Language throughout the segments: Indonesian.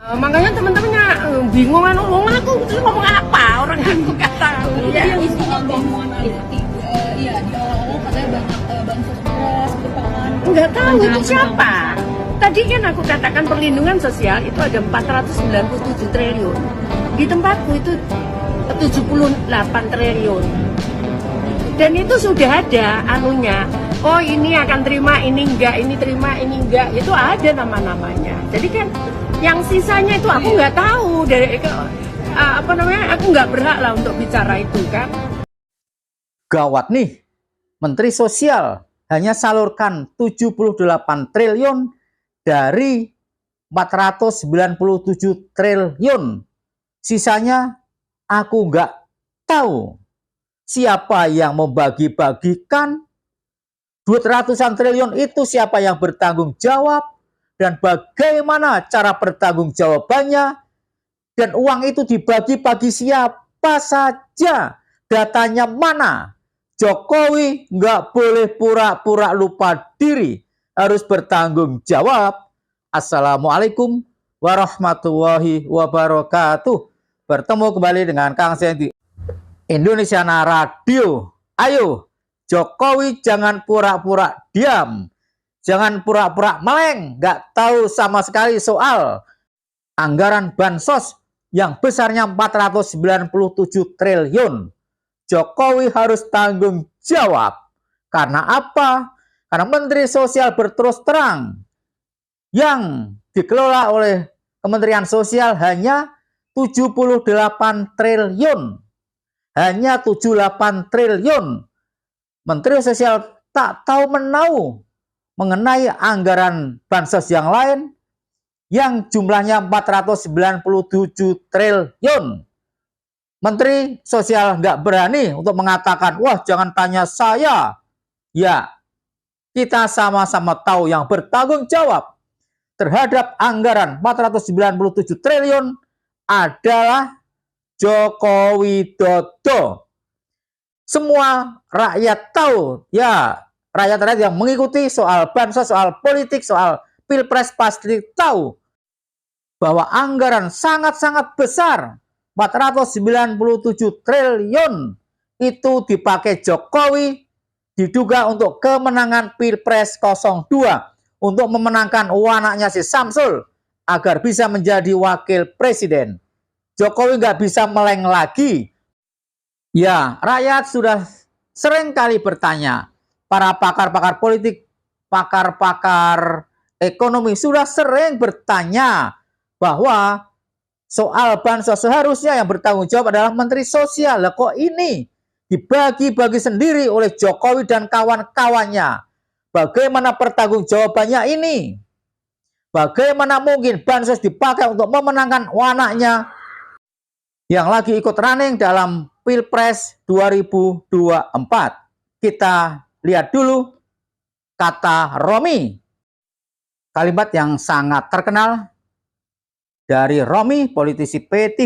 Makanya teman-temannya bingung kan, aku itu ngomong apa, orang aku nggak tahu. Jadi yang isinya demo analitik, iya di awal-awal katanya banyak bansos beras, pangan. Nggak tahu itu siapa. Tadi kan aku katakan perlindungan sosial itu ada 497 triliun. Di tempatku itu 78 triliun. Dan itu sudah ada anunya. Oh ini akan terima, ini enggak, ini terima, ini enggak. Itu ada nama-namanya. Jadi kan yang sisanya itu aku nggak tahu dari aku nggak berhak lah untuk bicara itu kan. Gawat nih, Menteri Sosial hanya salurkan 78 triliun dari 497 triliun. Sisanya aku nggak tahu siapa yang membagi-bagikan duit ratusan triliun itu, siapa yang bertanggung jawab, dan bagaimana cara pertanggungjawabannya, dan uang itu dibagi-bagi siapa saja, datanya mana. Jokowi nggak boleh pura-pura lupa diri, harus bertanggung jawab. Assalamualaikum warahmatullahi wabarakatuh. Bertemu kembali dengan Kang Sendi Indonesiana Radio. Ayo, Jokowi jangan pura-pura diam. Jangan pura-pura meleng, nggak tahu sama sekali soal anggaran bansos yang besarnya 497 triliun. Jokowi harus tanggung jawab. Karena apa? Karena Menteri Sosial berterus terang yang dikelola oleh Kementerian Sosial hanya 78 triliun. Hanya 78 triliun. Menteri Sosial tak tahu menau mengenai anggaran bansos yang lain yang jumlahnya 497 triliun. Menteri Sosial nggak berani untuk mengatakan, wah jangan tanya saya. Ya, kita sama-sama tahu yang bertanggung jawab terhadap anggaran 497 triliun adalah Joko Widodo. Semua rakyat tahu, ya, rakyat-rakyat yang mengikuti soal bansos, soal politik, soal pilpres pasti tahu bahwa anggaran sangat-sangat besar, 497 triliun itu dipakai Jokowi diduga untuk kemenangan Pilpres 02, untuk memenangkan anaknya si Samsul agar bisa menjadi wakil presiden. Jokowi nggak bisa meleng lagi. Ya, rakyat sudah sering kali bertanya, para pakar-pakar politik, pakar-pakar ekonomi sudah sering bertanya bahwa soal bansos seharusnya yang bertanggung jawab adalah Menteri Sosial. Lah kok ini dibagi-bagi sendiri oleh Jokowi dan kawan-kawannya? Bagaimana pertanggungjawabannya ini? Bagaimana mungkin bansos dipakai untuk memenangkan anaknya yang lagi ikut running dalam Pilpres 2024? Kita lihat dulu kata Romi. Kalimat yang sangat terkenal dari Romi, politisi P3.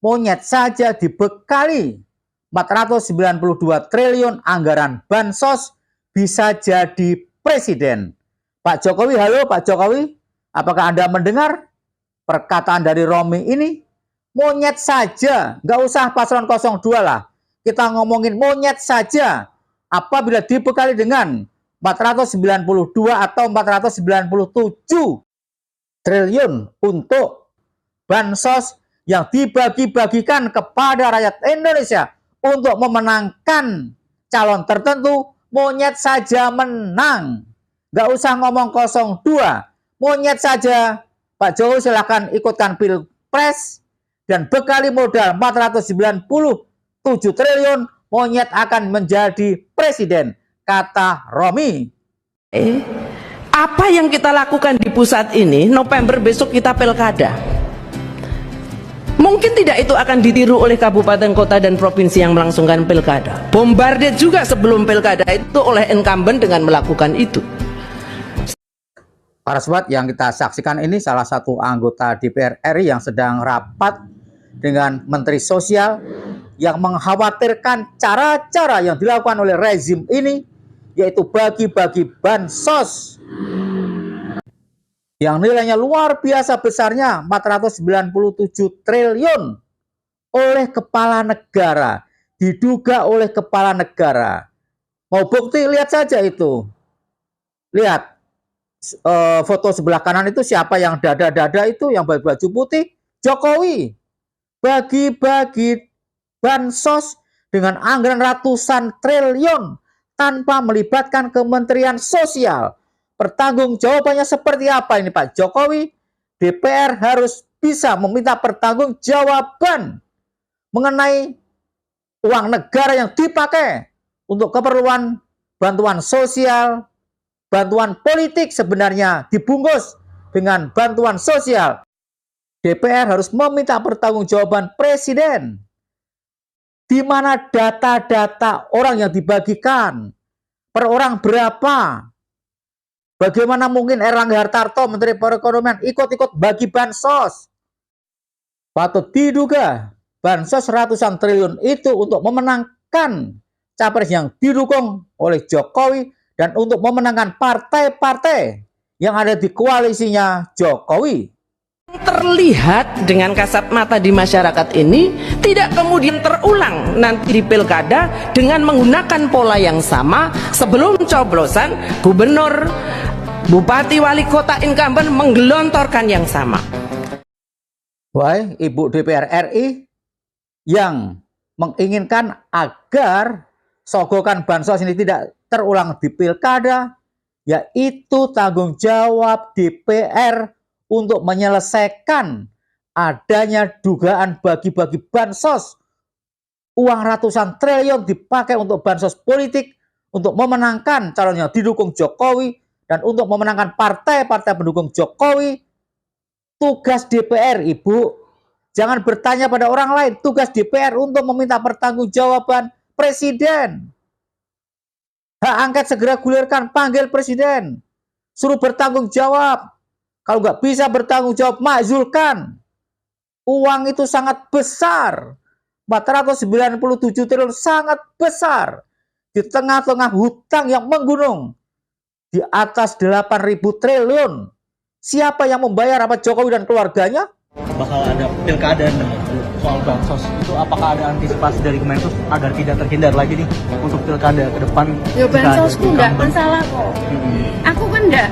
Monyet saja dibekali 492 triliun anggaran bansos bisa jadi presiden. Pak Jokowi, halo Pak Jokowi, apakah Anda mendengar perkataan dari Romi ini? Monyet saja, nggak usah paslon 02 lah. Kita ngomongin monyet saja. Apabila dibekali dengan 492 atau 497 triliun untuk bansos yang dibagi-bagikan kepada rakyat Indonesia untuk memenangkan calon tertentu, monyet saja menang. Nggak usah ngomong 02, monyet saja. Pak Jokowi silahkan ikutkan Pilpres dan bekali modal 497 triliun, monyet akan menjadi presiden, kata Romi. Apa yang kita lakukan di pusat ini, November besok kita pilkada. Mungkin tidak itu akan ditiru oleh kabupaten, kota, dan provinsi yang melangsungkan pilkada. Bombardir juga sebelum pilkada itu oleh incumbent dengan melakukan itu. Para sobat, yang kita saksikan ini salah satu anggota DPR RI yang sedang rapat dengan Menteri Sosial yang mengkhawatirkan cara-cara yang dilakukan oleh rezim ini, yaitu bagi-bagi bansos yang nilainya luar biasa besarnya 497 triliun oleh kepala negara, diduga oleh kepala negara. Mau bukti, lihat saja itu. Lihat foto sebelah kanan itu siapa yang dada-dada itu, yang baju putih? Jokowi. Bagi-bagi bansos dengan anggaran ratusan triliun tanpa melibatkan Kementerian Sosial. Pertanggungjawabannya seperti apa ini Pak Jokowi? DPR harus bisa meminta pertanggungjawaban mengenai uang negara yang dipakai untuk keperluan bantuan sosial, bantuan politik sebenarnya dibungkus dengan bantuan sosial. DPR harus meminta pertanggungjawaban Presiden. Di mana data-data orang yang dibagikan, per orang berapa? Bagaimana mungkin Erlangga Hartarto, Menteri Perekonomian, ikut-ikut bagi bansos? Patut diduga bansos ratusan triliun itu untuk memenangkan capres yang didukung oleh Jokowi dan untuk memenangkan partai-partai yang ada di koalisinya Jokowi. Terlihat dengan kasat mata di masyarakat ini tidak kemudian terulang nanti di pilkada dengan menggunakan pola yang sama. Sebelum coblosan, gubernur, bupati, wali kota incumbent menggelontorkan yang sama. Wahai Ibu DPR RI yang menginginkan agar sogokan bansos ini tidak terulang di pilkada, yaitu tanggung jawab DPR untuk menyelesaikan adanya dugaan bagi-bagi bansos. Uang ratusan triliun dipakai untuk bansos politik, untuk memenangkan calon yang didukung Jokowi, dan untuk memenangkan partai-partai pendukung Jokowi. Tugas DPR, Ibu, jangan bertanya pada orang lain. Tugas DPR untuk meminta pertanggungjawaban Presiden. Hak angket segera gulirkan, panggil Presiden. Suruh bertanggung jawab. Kalau nggak bisa bertanggung jawab, makzulkan. Uang itu sangat besar. 497 triliun sangat besar. Di tengah-tengah hutang yang menggunung. Di atas 8.000 triliun. Siapa yang membayar? Apa Jokowi dan keluarganya? Bakal ada pilkada nih soal bansos. Itu apakah ada antisipasi dari Kemensos agar tidak terhindar lagi nih untuk pilkada ke depan? Ya bansosku nggak masalah kok. Aku kan nggak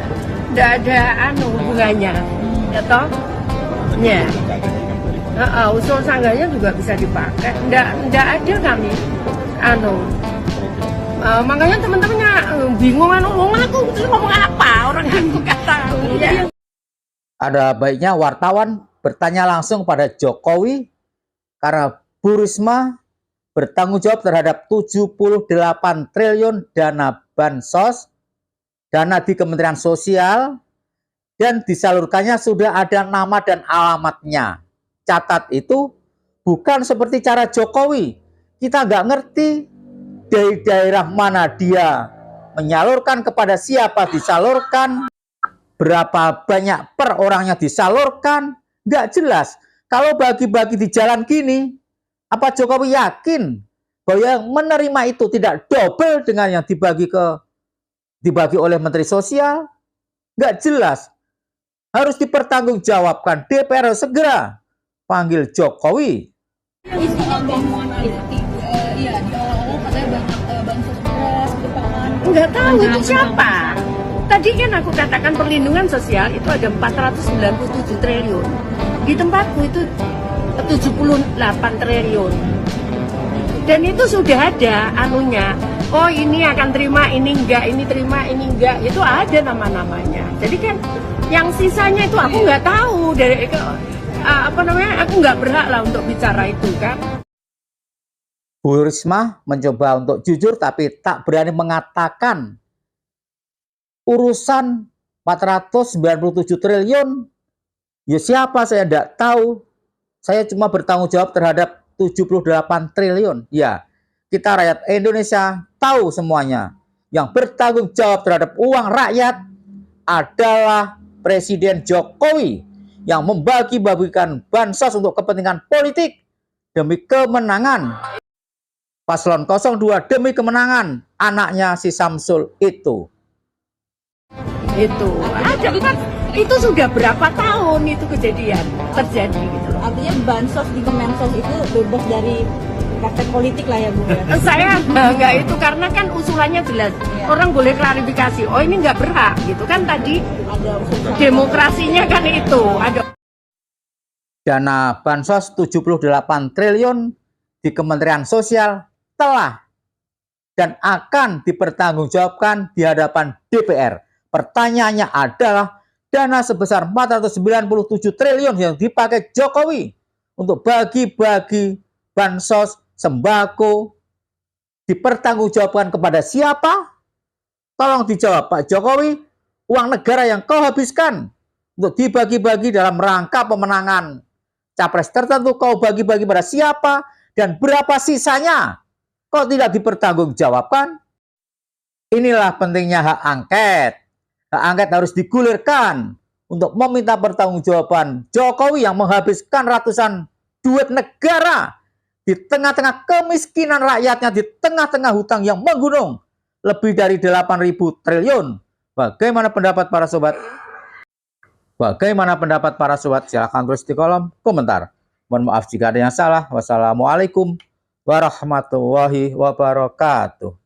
ada hubungannya, ya toh? Ya. Usul sangganya juga bisa dipakai. Nggak ada kami. Makanya teman-temannya bingung aku ngomong apa, orang aku nggak tahu. Ya. Ada baiknya wartawan bertanya langsung pada Jokowi karena Bu Risma bertanggung jawab terhadap 78 triliun dana bansos, dana di Kementerian Sosial, dan disalurkannya sudah ada nama dan alamatnya. Catat itu bukan seperti cara Jokowi. Kita nggak ngerti dari daerah mana dia menyalurkan, kepada siapa disalurkan, berapa banyak per orangnya disalurkan, nggak jelas. Kalau bagi-bagi di jalan gini, apa Jokowi yakin bahwa yang menerima itu tidak double dengan yang dibagi oleh Menteri Sosial? Nggak jelas. Harus dipertanggungjawabkan. DPR harus segera panggil Jokowi. Isinya di awal-awal katanya banyak bansos beras, pangan. Nggak tahu itu siapa. Tadi kan aku katakan perlindungan sosial itu ada 497 triliun. Di tempatku itu 78 triliun. Dan itu sudah ada anunya. Oh ini akan terima, ini enggak, ini terima, ini enggak. Itu ada nama-namanya. Jadi kan yang sisanya itu aku nggak tahu dari aku nggak berhak lah untuk bicara itu kan. Bu Risma mencoba untuk jujur tapi tak berani mengatakan urusan 497 triliun. Ya siapa saya tidak tahu. Saya cuma bertanggung jawab terhadap 78 triliun. Ya, kita rakyat Indonesia tahu semuanya. Yang bertanggung jawab terhadap uang rakyat adalah Presiden Jokowi yang membagi-bagikan bansos untuk kepentingan politik demi kemenangan Paslon 02, demi kemenangan anaknya si Samsul itu. Itu ada kan, itu sudah berapa tahun itu kejadian terjadi gitu loh. Artinya bansos di Kemensos itu bebas dari praktek politik lah ya Bu ya. Saya nggak itu karena kan usulannya jelas. Iya. Orang boleh klarifikasi, oh ini nggak berhak gitu kan, tadi Ada usul demokrasinya kan itu ada. Dana bansos 78 triliun di Kementerian Sosial telah dan akan dipertanggungjawabkan di hadapan DPR. Pertanyaannya adalah dana sebesar 497 triliun yang dipakai Jokowi untuk bagi-bagi bansos sembako dipertanggungjawabkan kepada siapa? Tolong dijawab Pak Jokowi, uang negara yang kau habiskan untuk dibagi-bagi dalam rangka pemenangan capres tertentu kau bagi-bagi pada siapa dan berapa sisanya? Kok tidak dipertanggungjawabkan? Inilah pentingnya hak angket. Hak angket harus digulirkan untuk meminta pertanggungjawaban Jokowi yang menghabiskan ratusan duit negara di tengah-tengah kemiskinan rakyatnya, di tengah-tengah hutang yang menggunung lebih dari 8.000 triliun. Bagaimana pendapat para sobat? Bagaimana pendapat para sobat? Silahkan tulis di kolom komentar. Mohon maaf jika ada yang salah. Wassalamualaikum warahmatullahi wabarakatuh.